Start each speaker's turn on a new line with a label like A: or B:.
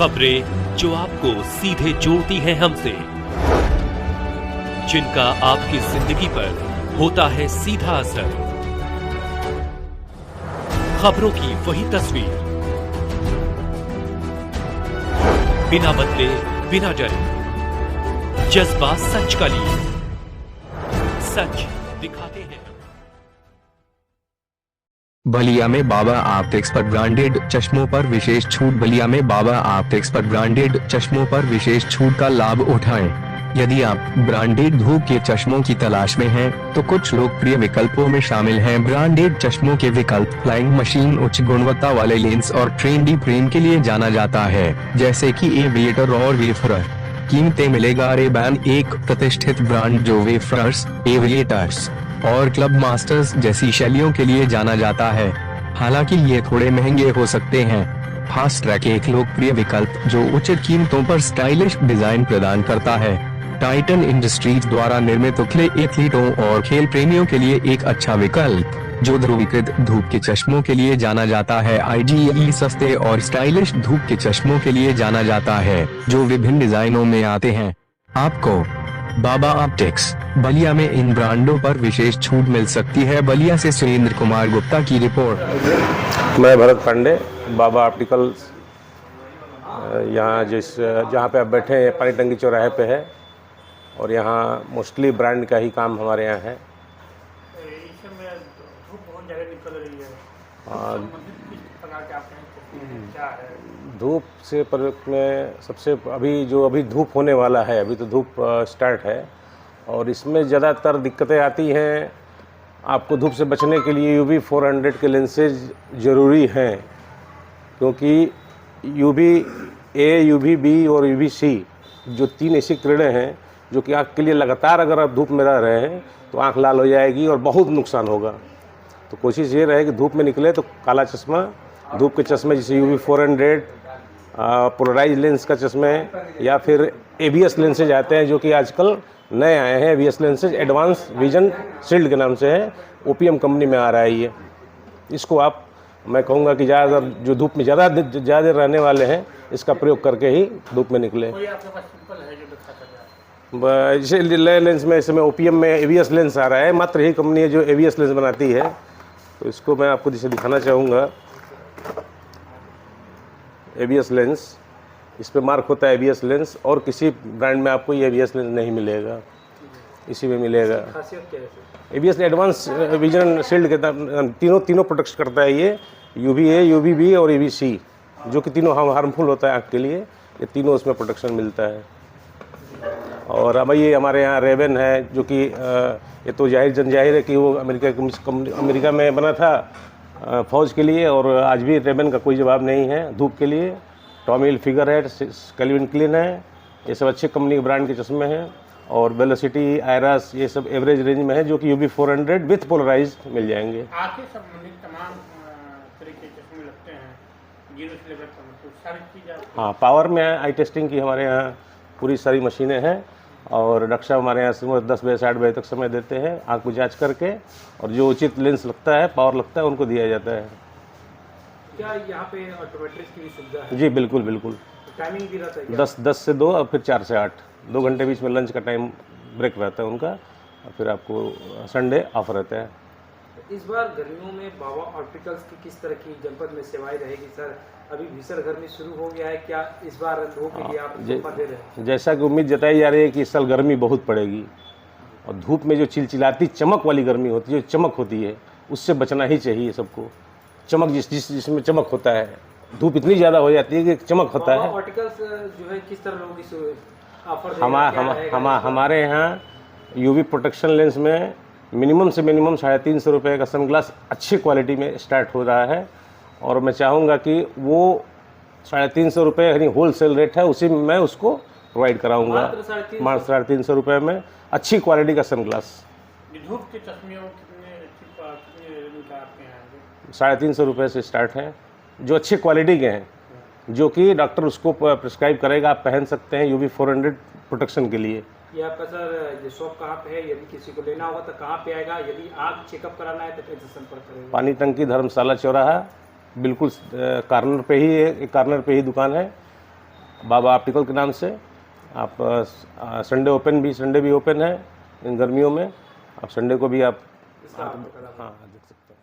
A: खबरें जो आपको सीधे जोड़ती हैं हमसे, जिनका आपकी जिंदगी पर होता है सीधा असर। खबरों की वही तस्वीर, बिना बदले बिना डरे, जज्बा सच का लिए, सच दिखाते हैं।
B: बलिया में बाबा ऑप्टिक्स पर ब्रांडेड चश्मों पर विशेष छूट। बलिया में बाबा ऑप्टिक्स पर ब्रांडेड चश्मों पर विशेष छूट का लाभ उठाएं। यदि आप ब्रांडेड धूप के चश्मों की तलाश में हैं, तो कुछ लोकप्रिय विकल्पों में शामिल हैं ब्रांडेड चश्मों के विकल्प। फ्लाइंग मशीन उच्च गुणवत्ता वाले लेंस और ट्रेंडी फ्रेम के लिए जाना जाता है, जैसे कि एविएटर और वेफरर। कीमतें मिलेगा रे-बैन, एक प्रतिष्ठित ब्रांड जो वेफरर्स, एविएटर्स और क्लब मास्टर्स जैसी शैलियों के लिए जाना जाता है। हालांकि ये थोड़े महंगे हो सकते हैं। फास्ट ट्रैक एक लोकप्रिय विकल्प जो उचित कीमतों पर स्टाइलिश डिजाइन प्रदान करता है। टाइटन इंडस्ट्रीज द्वारा निर्मित उखले एथलीटों और खेल प्रेमियों के लिए एक अच्छा विकल्प जो ध्रुवीकृत धूप के चश्मों के लिए जाना जाता है। IGE सस्ते और स्टाइलिश धूप के चश्मों के लिए जाना जाता है जो विभिन्न डिजाइनों में आते हैं। आपको बाबा ऑप्टिक्स बलिया में इन ब्रांडों पर विशेष छूट मिल सकती है। बलिया से सुरेंद्र कुमार गुप्ता की रिपोर्ट।
C: मैं भरत पांडे, बाबा ऑप्टिकल यहाँ जहाँ पे आप बैठे हैं पानी टंकी चौराहे पे है, और यहाँ मोस्टली ब्रांड का ही काम हमारे यहाँ है। धूप से प्रयोग में सबसे अभी धूप होने वाला है, अभी तो धूप स्टार्ट है, और इसमें ज़्यादातर दिक्कतें आती हैं। आपको धूप से बचने के लिए UV 400 के लेंसेज ज़रूरी हैं, क्योंकि UVA, UVB और UVC जो 3 ऐसी किरणें हैं जो कि आँख के लिए लगातार अगर आप धूप में रह रहे हैं तो आँख लाल हो जाएगी और बहुत नुकसान होगा। तो कोशिश ये रहे कि धूप में निकले तो काला चश्मा, धूप के चश्मे जैसे UV 400, पोलराइज लेंस का चश्मे, या फिर ABS लेंसेज आते हैं जो कि आजकल नए आए हैं। ABS lenses advance vision shield के नाम से है, OPM कंपनी में आ रहा है ये। इसको आप, मैं कहूँगा कि ज़्यादातर जो धूप में ज़्यादा देर रहने वाले हैं, इसका प्रयोग करके ही धूप में निकले। जैसे नए लेंस में इस समय OPM में ABS लेंस आ रहा है, मात्र यही कंपनी है जो ABS लेंस बनाती है। तो इसको मैं आपको जिसे दिखाना चाहूँगा, ABS लेंस, इस पे मार्क होता है ABS लेंस, और किसी ब्रांड में आपको ये ABS लेंस नहीं मिलेगा, इसी में मिलेगा। ABS एडवांस विजन शील्ड के तीनों प्रोटेक्ट करता है ये, UVA, UVB और UVC, जो कि तीनों हार्मफुल होता है आँख के लिए। ये तीनों उसमें प्रोटेक्शन मिलता है। और अब ये हमारे यहाँ रेबन है, जो कि ये तो जाहिर है कि वो अमेरिका में बना था फौज के लिए, और आज भी रेबन का कोई जवाब नहीं है धूप के लिए। टॉमी हिलफिगर है, कैल्विन क्लीन है, ये सब अच्छे कंपनी के ब्रांड के चश्मे हैं। और वेलोसिटी, आयरस, ये सब एवरेज रेंज में है, जो कि UV 400 विथ पोलराइज मिल जाएंगे।
D: आंखें संबंधित तमाम तरह के चश्मे लगते हैं, 0 से लेकर सारी चीज़ें।
C: हाँ, पावर में आई टेस्टिंग की हमारे यहाँ पूरी सारी मशीनें हैं, और डॉक्टर साहब हमारे यहाँ सुबह 10 बजे 60 बजे तक समय देते हैं आँख को जांच करके, और जो उचित लेंस लगता है, पावर लगता है, उनको दिया जाता है।
D: क्या यहाँ पे ऑप्टोमेट्रिस्ट की भी सुविधा है?
C: जी बिल्कुल बिल्कुल।
D: टाइमिंग भी रहता है?
C: 10 से 2 और फिर 4 से 8, 2 घंटे बीच में लंच का टाइम ब्रेक रहता है उनका, और फिर आपको संडे ऑफ रहता है।
D: इस बार गर्मियों में बाबा ऑप्टिकल्स की किस तरह की जनपद में सेवाएं रहेगी सर? अभी भीषण गर्मी शुरू हो गया है, क्या इस बार धूप के लिए आप तोहफा दे रहे हैं?
C: जैसा कि उम्मीद जताई जा रही है कि इस साल गर्मी बहुत पड़ेगी, और धूप में जो चिलचिलाती चमक वाली गर्मी होती है, जो चमक होती है, उससे बचना ही चाहिए सबको। चमक जिसमें चमक होता है, धूप इतनी ज़्यादा हो जाती है कि चमक होता है।
D: ऑप्टिकल्स जो है किस तरह लोगों की ऑफर
C: हमारे यहाँ UV प्रोटेक्शन लेंस में मिनिमम से मिनिमम 350 रुपये का सनग्लास अच्छी क्वालिटी में स्टार्ट हो रहा है, और मैं चाहूँगा कि वो 350 रुपये यानी होल सेल रेट है, उसी में मैं उसको प्रोवाइड कराऊँगा। मात्र 350 रुपये में अच्छी क्वालिटी का सनग्लास।
D: धूप के चश्मे कितने रेंज का आपके यहाँ?
C: 350 रुपये से स्टार्ट है, जो अच्छी क्वालिटी के हैं, जो कि डॉक्टर उसको प्रिस्क्राइब करेगा, आप पहन सकते हैं UV 400 प्रोटेक्शन के लिए।
D: ये आपका सर शॉप कहाँ पे है? यदि किसी को लेना होगा तो कहाँ पे आएगा? यदि आँख चेकअप कराना है तो कैसे संपर्क करेगा?
C: पानी टंकी धर्मशाला चौराहा, बिल्कुल कॉर्नर पे ही दुकान है, बाबा ऑप्टिकल के नाम से। आप संडे भी ओपन है इन गर्मियों में, आप संडे को भी आप
D: इसका आप बता
C: हाँ देख सकते हैं।